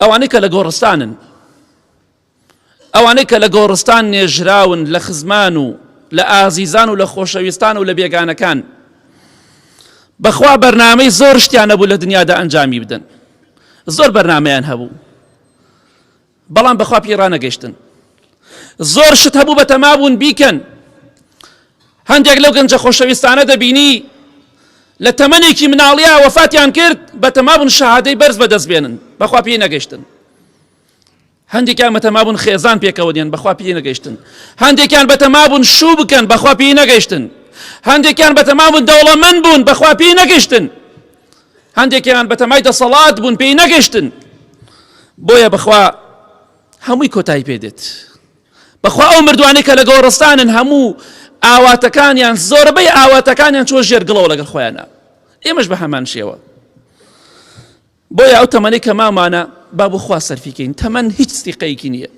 ئەوانەی کە لە گۆڕستانن، ئەوانەی کە لە گۆڕستان نێژراون لە خزمان و لە ئازیزان و لە خۆشەویستان و لە بێگانەکان، بەخوا بەرنامەی زۆر شتیان هەبوو لە دنیادا ئەنجامی بدەن، زۆر بەرنامەیان هەبوو، بەڵام بەخوا پێی ڕانەگەیشتن. زۆر شت هەبوو بە تەمابوون بیکەن. هەندێک لەو گەنجە خۆشەویستانە دەبینی لە تەمەنێکی مناڵیا وەفاتیان کرد، بە تەمابوون شەهادەی بەرز بەدەست بێنن، بەخوا پێی نەگەیشتن. هەندێکیان بە تەمابوون خێزان پێکەوە دێن، بەخوا پێی نەگەیشتن. هەندێکیان بە تەمابوون شوو بکەن، بەخوا پێی نەگەیشتن. هەندێکیان بە تەمابوون دەوڵەمەند بوون، بەخوا پێی نەگەیشتن. هەندێکیان بە تەمای دەسەڵات بوون، پێی نەگەیشتن. بۆیە بەخوا هەمووی کۆتایی پێدێت. بەخوا ئەو مردوانەی کە لە گۆڕستانن هەموو ئاواتەکانیان، زۆربەی ئاواتەکانیان چۆ ژێرگڵەوە لەگەڵ خۆیانە، ئێمەش بە هەمان شێوە. بۆیە ئەو تەمەنەی کە مامانە با بۆ خوا سەرفیکەین. تەمەن هیچ سیقەیەکی نییە.